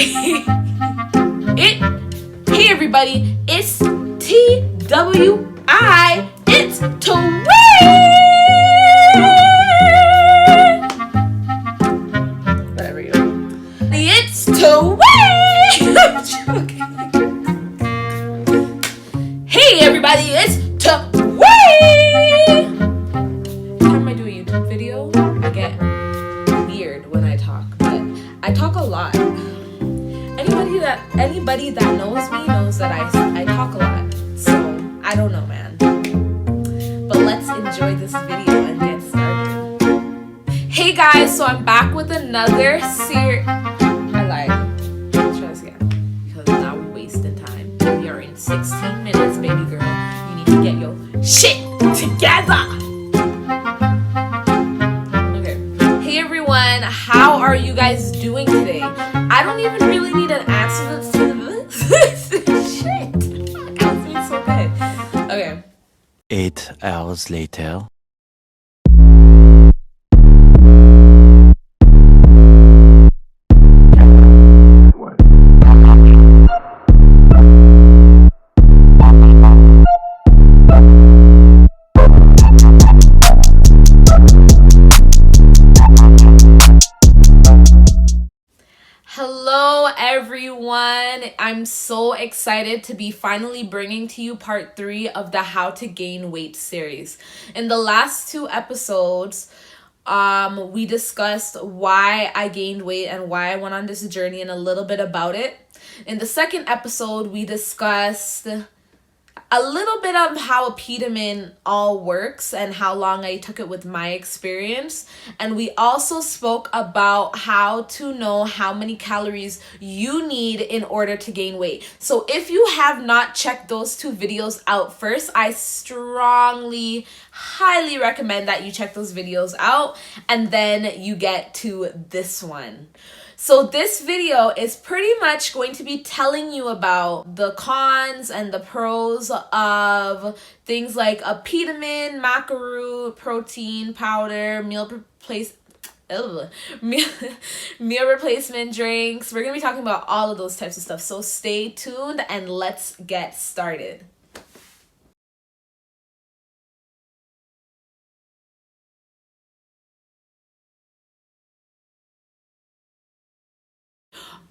Hey everybody, it's TWI. It's to win. Whatever you do. It's to win. I'm joking. Hey everybody, it's to win. Every time I do a YouTube video, I get weird when I talk, but I talk a lot. Anybody that knows me knows that I talk a lot. So I don't know, man. But let's enjoy this video and get started. Hey guys, so I'm back with another series. I lied. Let's try this again because now we're wasting time. We are in 16 minutes, baby girl. You need to get your shit together. Okay. Hey everyone, how are you guys doing today? I don't even really need an answer to this. Shit. That was so good. Okay. 8 hours later. Hello everyone, I'm so excited to be finally bringing to you part 3 of the How to Gain Weight series. In the last 2 episodes, we discussed why I gained weight and why I went on this journey and a little bit about it. In the second episode, we discussed a little bit of how Apetamin all works and how long I took it with my experience. And we also spoke about how to know how many calories you need in order to gain weight. So if you have not checked those 2 videos out first, I strongly, highly recommend that you check those videos out and then you get to this one. So this video is pretty much going to be telling you about the cons and the pros of things like Apetamin, MACA root, protein powder, meal replacement drinks. We're going to be talking about all of those types of stuff. So stay tuned and let's get started.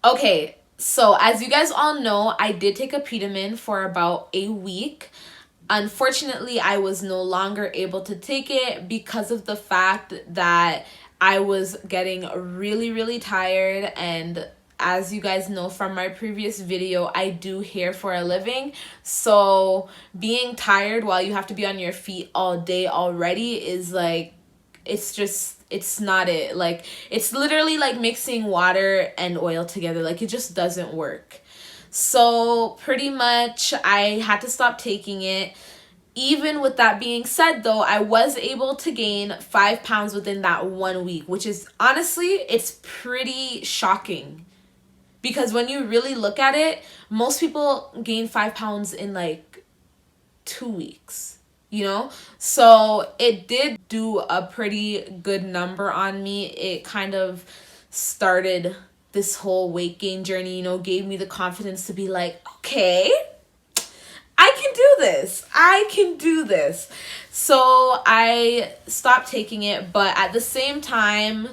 Okay, so as you guys all know, I did take Apetamin for about a week. Unfortunately, I was no longer able to take it because of the fact that I was getting really, really tired. And as you guys know from my previous video, I do hair for a living. So being tired while you have to be on your feet all day already is like, it's not it. Like, it's literally like mixing water and oil together. Like, it just doesn't work. So pretty much I had to stop taking it. Even with that being said though, I was able to gain 5 pounds within that 1 week, which is honestly, it's pretty shocking. Because when you really look at it, most people gain 5 pounds in like 2 weeks. You know, so it did do a pretty good number on me. It kind of started this whole weight gain journey, you know, gave me the confidence to be like, okay, I can do this. I can do this. So I stopped taking it, but at the same time,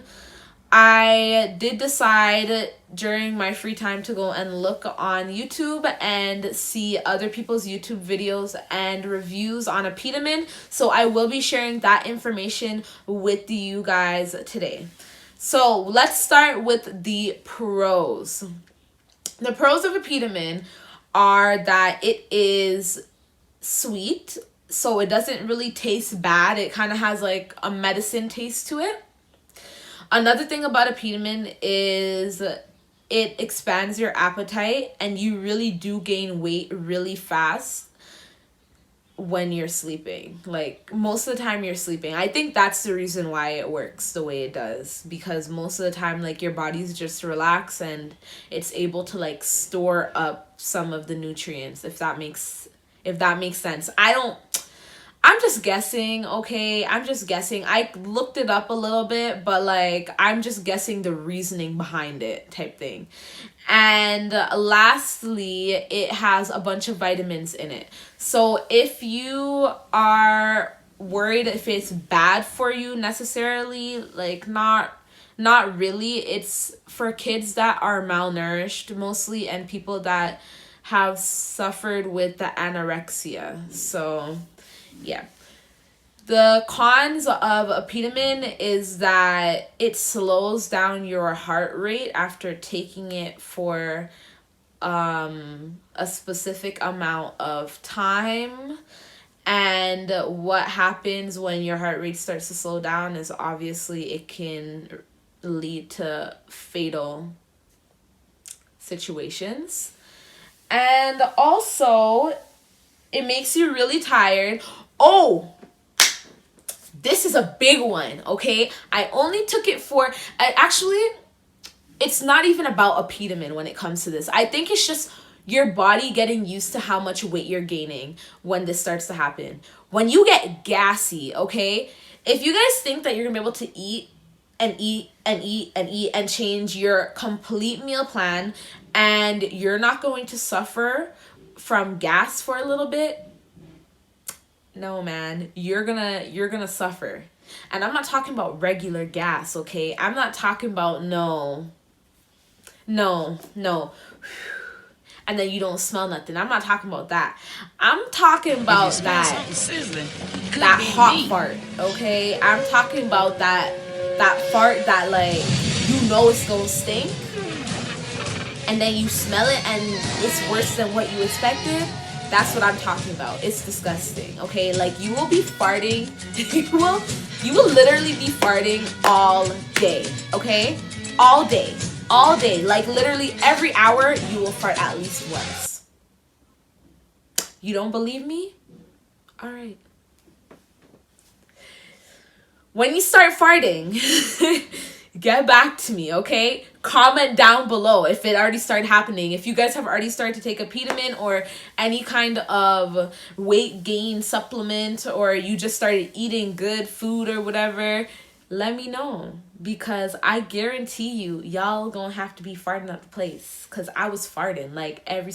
I did decide during my free time to go and look on YouTube and see other people's YouTube videos and reviews on Apetamin. So I will be sharing that information with you guys today. So let's start with the pros. The pros of Apetamin are that it is sweet, so it doesn't really taste bad. It kind of has like a medicine taste to it. Another thing about Apetamin is it expands your appetite and you really do gain weight really fast when you're sleeping. Like, most of the time you're sleeping. I think that's the reason why it works the way it does, because most of the time, like, your body's just relaxed and it's able to like store up some of the nutrients, if that makes sense. I'm just guessing, okay? I'm just guessing. I looked it up a little bit, but like I'm just guessing the reasoning behind it type thing. And lastly, it has a bunch of vitamins in it. So if you are worried if it's bad for you necessarily, like not really. It's for kids that are malnourished mostly and people that have suffered with the anorexia. So yeah. The cons of Apetamin is that it slows down your heart rate after taking it for a specific amount of time. And what happens when your heart rate starts to slow down is obviously it can lead to fatal situations. And also, it makes you really tired. Oh, this is a big one, okay? I only took it for, actually, it's not even about Apetamin when it comes to this. I think it's just your body getting used to how much weight you're gaining when this starts to happen. When you get gassy, okay? If you guys think that you're gonna be able to eat and eat and eat and eat and change your complete meal plan and you're not going to suffer from gas for a little bit, no, man, you're gonna suffer. And I'm not talking about regular gas, okay? I'm not talking about no. And then you don't smell nothing. I'm not talking about that. I'm talking about that hot fart, okay? I'm talking about that fart that like you know it's gonna stink, and then you smell it and it's worse than what you expected. That's what I'm talking about. It's disgusting, okay? Like you will be farting. you will literally be farting all day, okay? All day. All day. Like literally every hour you will fart at least once. You don't believe me? All right. When you start farting, get back to me, okay? Comment down below if it already started happening. If you guys have already started to take Apetamin or any kind of weight gain supplement, or you just started eating good food or whatever, let me know. Because I guarantee you, y'all gonna have to be farting at the place. Because I was farting like every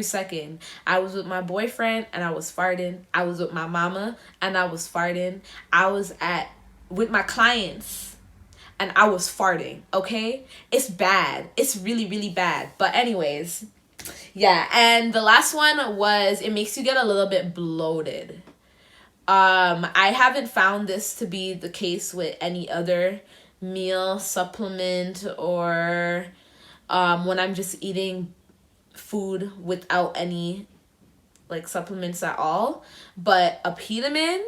second. I was with my boyfriend and I was farting. I was with my mama and I was farting. I was with my clients and I was farting, okay? It's bad. It's really, really bad. But anyways, yeah. And the last one was it makes you get a little bit bloated. I haven't found this to be the case with any other meal, supplement, or when I'm just eating food without any like supplements at all. But Apetamin,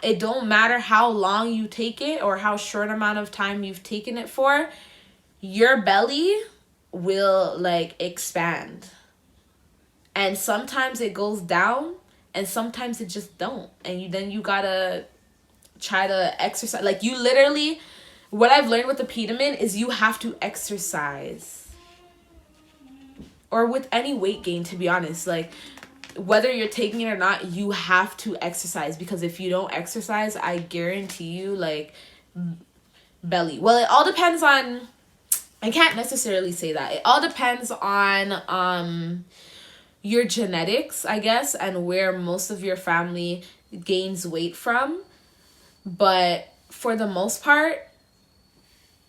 it don't matter how long you take it or how short amount of time you've taken it for, your belly will like expand. And sometimes it goes down and sometimes it just don't. And then you gotta try to exercise. Like you literally, what I've learned with Apetamin is you have to exercise. Or with any weight gain, to be honest. Like whether you're taking it or not, you have to exercise. Because if you don't exercise, I guarantee you like belly. Well, it all depends on, I can't necessarily say that. It all depends on your genetics, I guess, and where most of your family gains weight from. But for the most part,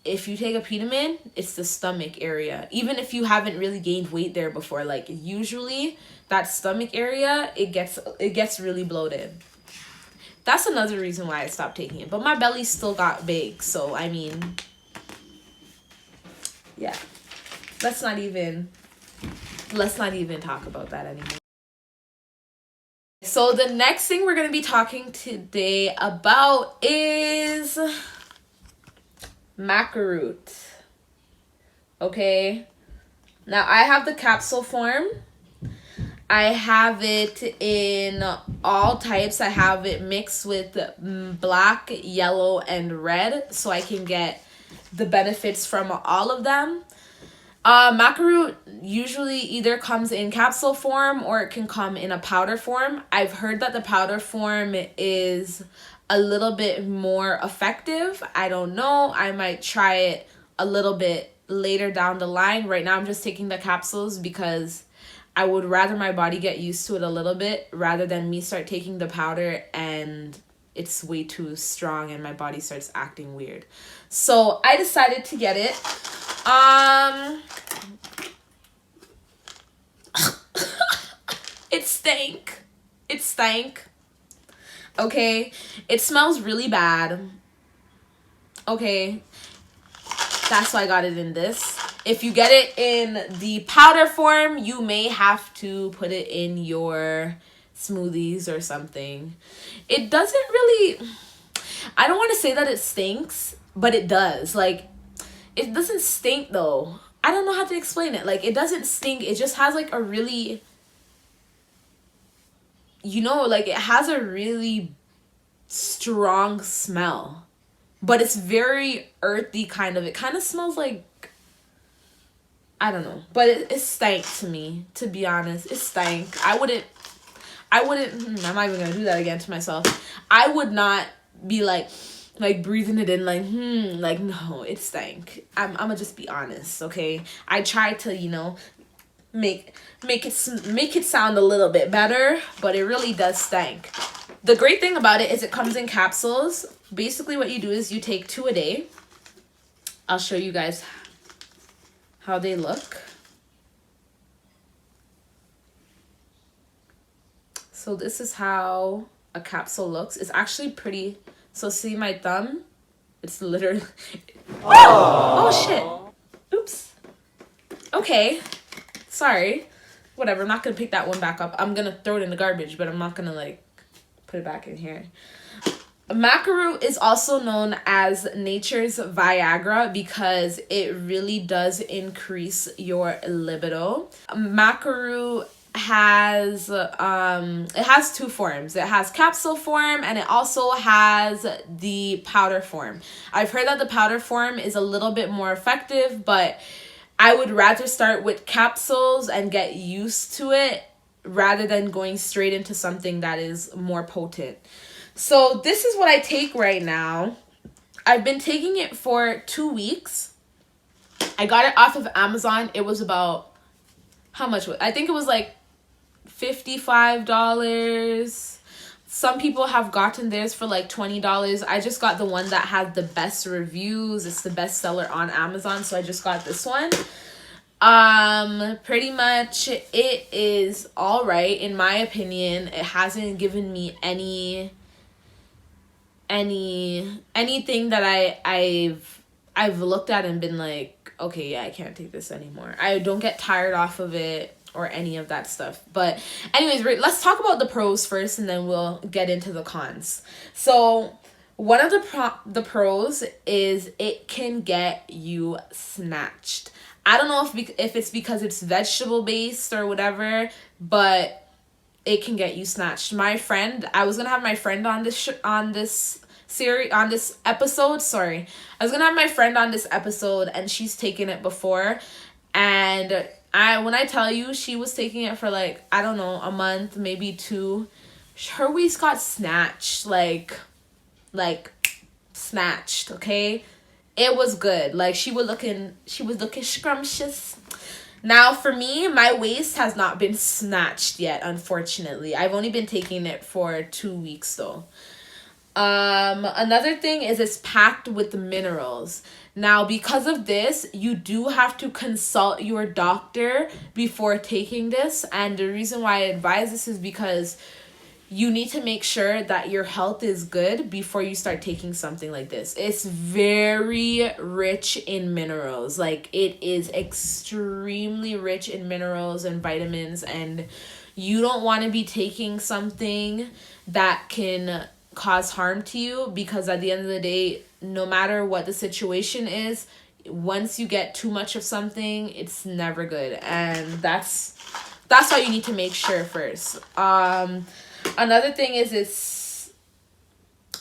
if you take Apetamin, it's the stomach area. Even if you haven't really gained weight there before, like usually that stomach area, it gets really bloated. That's another reason why I stopped taking it. But my belly still got big, so I mean, yeah. Let's not even talk about that anymore. So the next thing we're going to be talking today about is MACA ROOT. Okay? Now I have the capsule form. I have it in all types. I have it mixed with black, yellow, and red so I can get the benefits from all of them. Maca root usually either comes in capsule form or it can come in a powder form. I've heard that the powder form is a little bit more effective. I don't know. I might try it a little bit later down the line. Right now I'm just taking the capsules because I would rather my body get used to it a little bit rather than me start taking the powder and it's way too strong and my body starts acting weird. So I decided to get it. It stank. It stank. Okay. It smells really bad. Okay. That's why I got it in this. If you get it in the powder form, you may have to put it in your smoothies or something. It doesn't really, I don't want to say that it stinks, but it does. Like, it doesn't stink though. I don't know how to explain it. Like, it doesn't stink. It just has like a really, like it has a really strong smell. But it's very earthy kind of. It kind of smells like, I don't know. But it stank to me, to be honest. It stank. I'm not even going to do that again to myself. I would not be like breathing it in like, no, it stank. I'm going to just be honest, okay? I tried to, make it sound a little bit better, but it really does stank. The great thing about it is it comes in capsules. Basically what you do is you take 2 a day. I'll show you guys how they look. So this is how a capsule looks. It's actually pretty. So see my thumb? It's literally... Oh shit. Oops. Okay. Sorry. Whatever, I'm not gonna pick that one back up. I'm gonna throw it in the garbage, but I'm not gonna put it back in here. Maca root is also known as nature's Viagra because it really does increase your libido. Maca root has it has 2 forms. It has capsule form and it also has the powder form. I've heard that the powder form is a little bit more effective, but I would rather start with capsules and get used to it rather than going straight into something that is more potent. So this is what I take right now. I've been taking it for 2 weeks. I got it off of Amazon. It was about, how much? I think it was like $55. Some people have gotten theirs for like $20. I just got the one that had the best reviews. It's the best seller on Amazon, so I just got this one. Pretty much it is all right in my opinion. It hasn't given me anything that I've looked at and been like, okay, yeah, I can't take this anymore. I don't get tired off of it or any of that stuff. But anyways, let's talk about the pros first and then we'll get into the cons. So one of the pros is it can get you snatched. I don't know if it's because it's vegetable based or whatever, but it can get you snatched. My friend, I was gonna have my friend on this episode. Sorry, I was gonna have my friend on this episode, and she's taken it before, and when I tell you she was taking it for like, I don't know, a month, maybe 2, her waist got snatched, like snatched. Okay, it was good. Like she was looking scrumptious. Now for me, my waist has not been snatched yet, unfortunately. I've only been taking it for 2 weeks though. Another thing is it's packed with minerals. Now, because of this, you do have to consult your doctor before taking this. And the reason why I advise this is because you need to make sure that your health is good before you start taking something like this. It's very rich in minerals. Like, it is extremely rich in minerals and vitamins, and you don't want to be taking something that can cause harm to you, because at the end of the day, no matter what the situation is, once you get too much of something, it's never good. And that's why you need to make sure first. Another thing is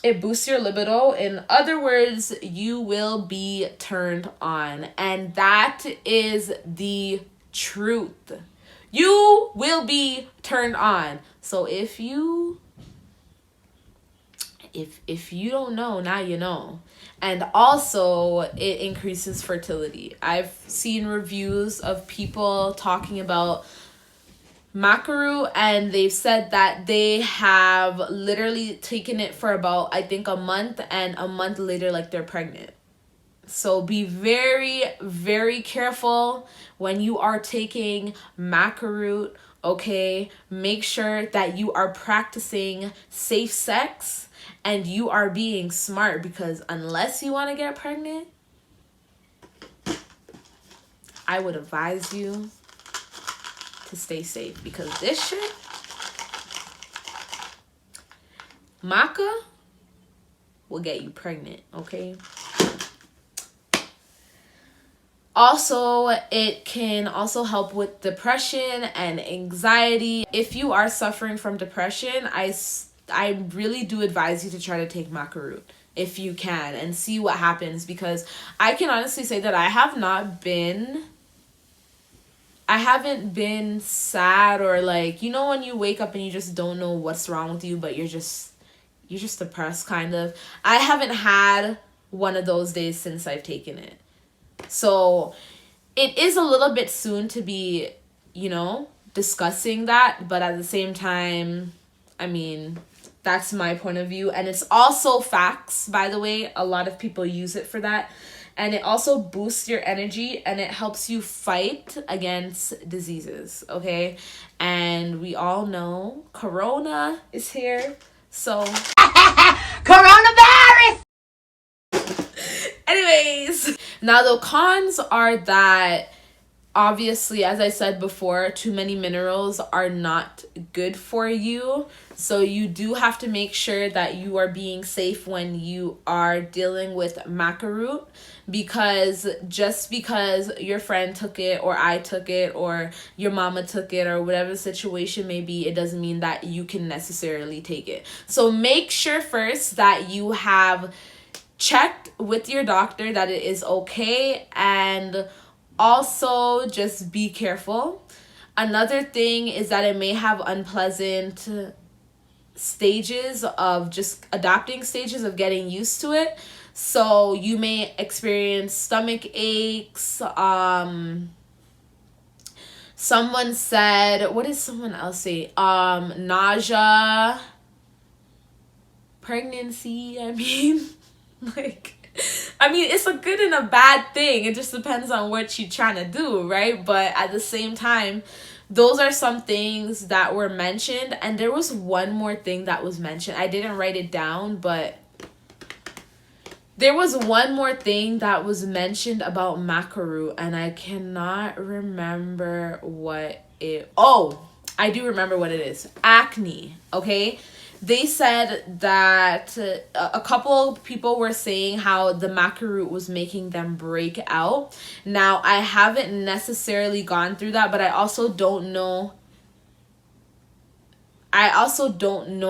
It boosts your libido. In other words, you will be turned on. And that is the truth. You will be turned on. So if you don't know, now you know. And also, it increases fertility. I've seen reviews of people talking about MACA ROOT, and they've said that they have literally taken it for about, I think, a month, and a month later, like, they're pregnant. So be very, very careful when you are taking MACA ROOT, okay? Make sure that you are practicing safe sex and you are being smart, because unless you want to get pregnant, I would advise you to stay safe, because this shit, MACA, will get you pregnant, okay? Also, it can also help with depression and anxiety. If you are suffering from depression, I really do advise you to try to take MACA ROOT if you can and see what happens, because I can honestly say that I haven't been sad, or like, you know, when you wake up and you just don't know what's wrong with you, but you're just depressed, kind of. I haven't had one of those days since I've taken it. So it is a little bit soon to be, you know, discussing that, but at the same time, I mean, that's my point of view. And it's also facts, by the way. A lot of people use it for that. And it also boosts your energy, and it helps you fight against diseases, okay? And we all know Corona is here. So coronavirus! Anyways, now the cons are that, obviously, as I said before, too many minerals are not good for you. So you do have to make sure that you are being safe when you are dealing with MACA ROOT, because just because your friend took it, or I took it, or your mama took it, or whatever the situation may be, it doesn't mean that you can necessarily take it. So make sure first that you have checked with your doctor that it is okay, and also just be careful. Another thing is that it may have unpleasant stages of just adapting stages of getting used to it. So you may experience stomach aches. Someone said, what did someone else say? Nausea, pregnancy, it's a good and a bad thing. It just depends on what you're trying to do, right? But at the same time, those are some things that were mentioned. And there was one more thing that was mentioned. I didn't write it down, but there was one more thing that was mentioned about MACA ROOT, and I cannot remember what it... Oh, I do remember what it is. Acne, okay? They said that a couple people were saying how the MACA ROOT was making them break out. Now, I haven't necessarily gone through that, but I also don't know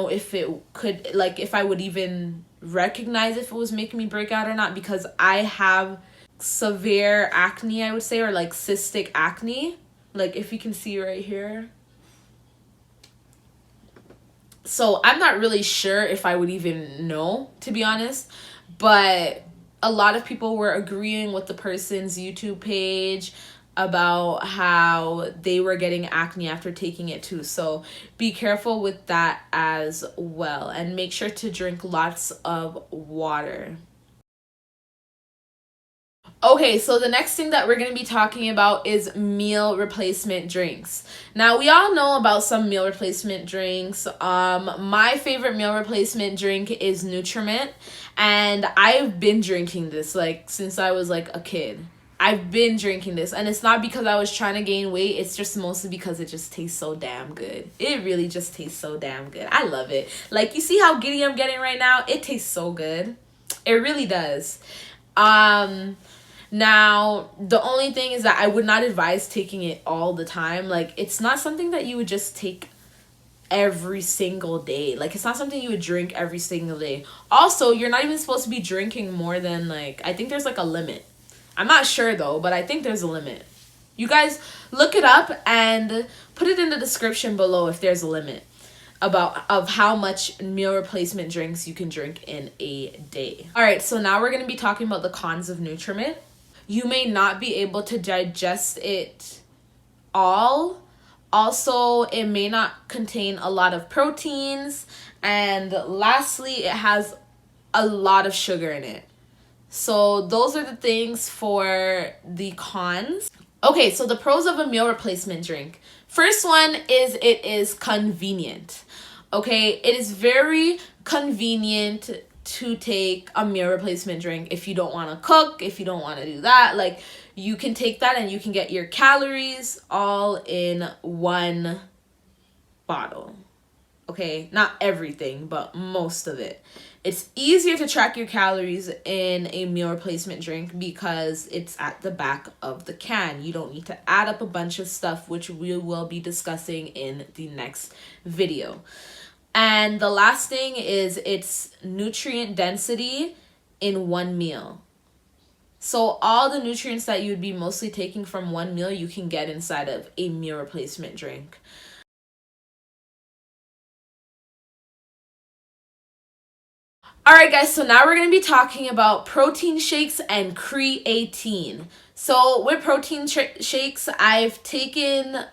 if it could, like, if I would even recognize if it was making me break out or not, because I have severe acne, I would say, or like cystic acne. Like, if you can see right here. So I'm not really sure if I would even know, to be honest. But a lot of people were agreeing with the person's YouTube page about how they were getting acne after taking it too. So be careful with that as well. And make sure to drink lots of water. Okay, so the next thing that we're going to be talking about is meal replacement drinks. Now, we all know about some meal replacement drinks. My favorite meal replacement drink is Nutriment, and I've been drinking this like since I was like a kid. I've been drinking this, and it's not because I was trying to gain weight. It's just mostly because it just tastes so damn good. It really just tastes so damn good. I love it. Like, you see how giddy I'm getting right now? It tastes so good. It really does. Now, the only thing is that I would not advise taking it all the time. Like, it's not something that you would just take every single day. Like, it's not something you would drink every single day. Also, you're not even supposed to be drinking more than, like, I think there's like a limit. I'm not sure though, but I think there's a limit. You guys look it up and put it in the description below if there's a limit of how much meal replacement drinks you can drink in a day. All right, so now we're going to be talking about the cons of Nutriment. You may not be able to digest it all. Also, it may not contain a lot of proteins. And lastly, it has a lot of sugar in it. So those are the things for the cons. Okay, so the pros of a meal replacement drink. First one is it is convenient. Okay, it is very convenient to take a meal replacement drink if you don't want to cook, if you don't want to do that. Like, you can take that and you can get your calories all in one bottle. Okay, not everything, but most of it. It's easier to track your calories in a meal replacement drink because it's at the back of the can. You don't need to add up a bunch of stuff, which we will be discussing in the next video. And the last thing is its nutrient density in one meal. So all the nutrients that you would be mostly taking from one meal, you can get inside of a meal replacement drink. Alright guys, so now we're going to be talking about protein shakes and creatine. So with protein shakes, I've taken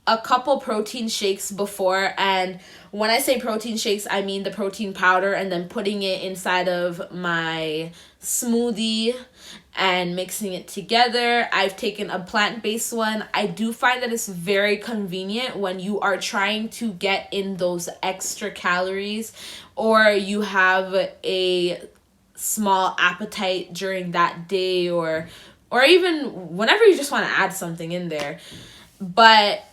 a couple protein shakes before, and when I say protein shakes, I mean the protein powder and then putting it inside of my smoothie and mixing it together. I've taken a plant-based one. I do find that it's very convenient when you are trying to get in those extra calories or you have a small appetite during that day or even whenever you just want to add something in there. But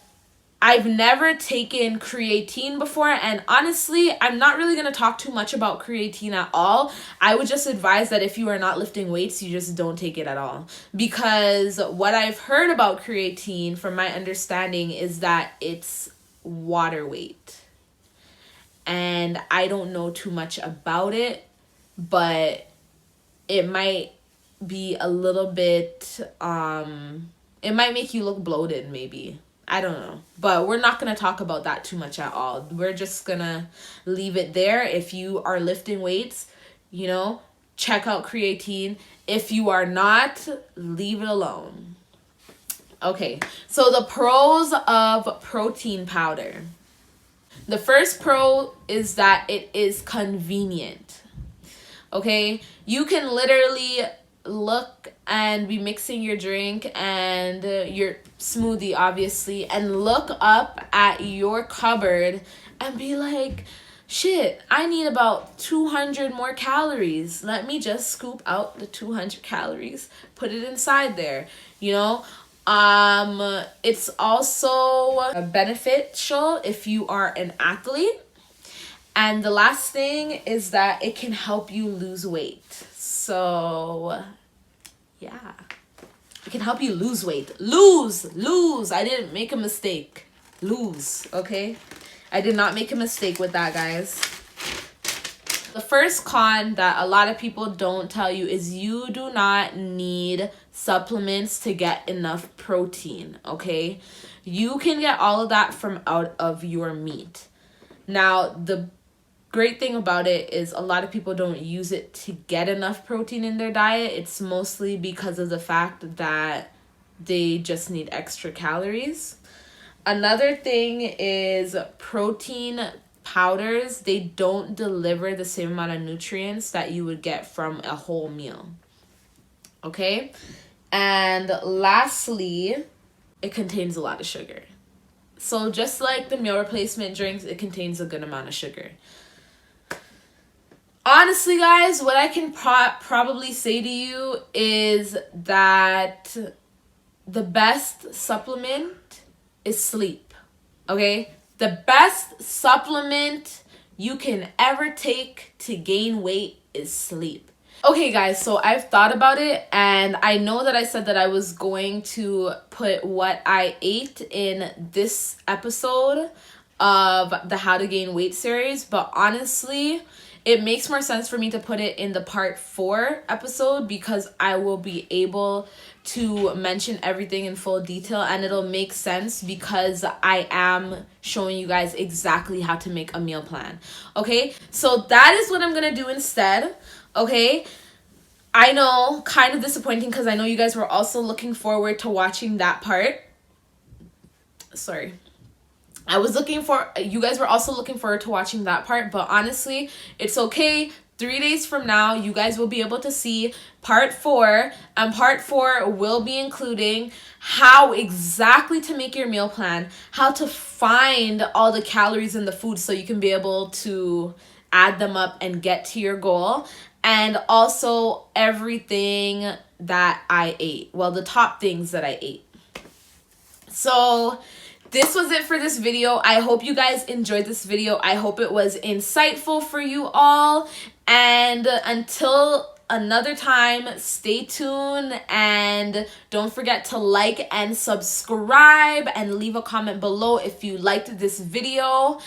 I've never taken creatine before, and honestly, I'm not really going to talk too much about creatine at all. I would just advise that if you are not lifting weights, you just don't take it at all. Because what I've heard about creatine, from my understanding, is that it's water weight. And I don't know too much about it, but it might be a little bit, it might make you look bloated maybe. I don't know. But we're not going to talk about that too much at all. We're just going to leave it there. If you are lifting weights, you know, check out creatine. If you are not, leave it alone. Okay, so the pros of protein powder. The first pro is that it is convenient. Okay, you can literally look and be mixing your drink and your smoothie, obviously, and look up at your cupboard and be like, shit, I need about 200 more calories. Let me just scoop out the 200 calories, put it inside there, you know? It's also beneficial if you are an athlete. And the last thing is that it can help you lose weight. So, yeah. It can help you lose weight. Lose. I didn't make a mistake. Lose, okay? I did not make a mistake with that, guys. The first con that a lot of people don't tell you is you do not need supplements to get enough protein, okay? You can get all of that from out of your meat. Now, the great thing about it is a lot of people don't use it to get enough protein in their diet. It's mostly because of the fact that they just need extra calories. Another thing is protein powders. They don't deliver the same amount of nutrients that you would get from a whole meal. Okay? And lastly, it contains a lot of sugar. So just like the meal replacement drinks, it contains a good amount of sugar. Honestly, guys, what I can probably say to you is that the best supplement is sleep, okay? The best supplement you can ever take to gain weight is sleep. Okay, guys, so I've thought about it, and I know that I said that I was going to put what I ate in this episode of the How to Gain Weight series, but honestly, it makes more sense for me to put it in the part 4 episode because I will be able to mention everything in full detail, and it'll make sense because I am showing you guys exactly how to make a meal plan. Okay, so that is what I'm gonna do instead. Okay, I know, kind of disappointing because I know you guys were also looking forward to watching that part. Sorry. You guys were also looking forward to watching that part, but honestly, it's okay. 3 days from now, you guys will be able to see part 4, and part 4 will be including how exactly to make your meal plan, how to find all the calories in the food so you can be able to add them up and get to your goal, and also everything that I ate. Well, the top things that I ate. So this was it for this video. I hope you guys enjoyed this video. I hope it was insightful for you all. And until another time, stay tuned and don't forget to like and subscribe and leave a comment below if you liked this video.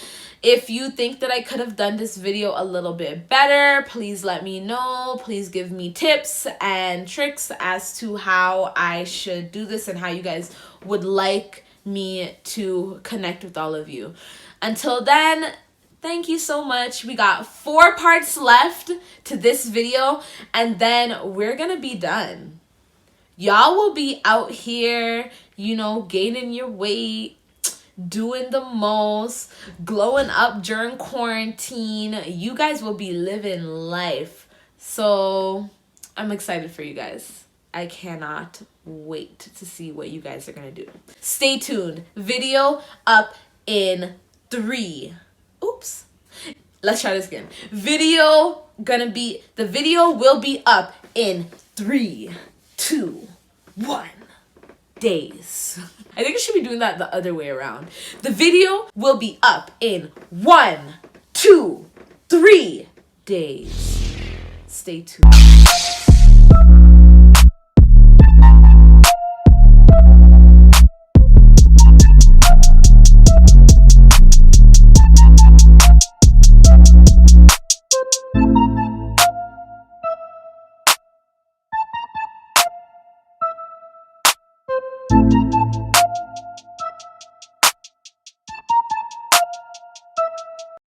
If you think that I could have done this video a little bit better, please let me know. Please give me tips and tricks as to how I should do this and how you guys would like me to connect with all of you. Until then, thank you so much. We got 4 parts left to this video, and then we're gonna be done. Y'all will be out here, gaining your weight, doing the most, glowing up during quarantine. You guys will be living life. So I'm excited for you guys. I cannot wait to see what you guys are gonna do. Stay tuned. Video up in 3. Oops. Let's try this again. The video will be up in 3, 2, 1 days. I think I should be doing that the other way around. The video will be up in 1, 2, 3 days. Stay tuned.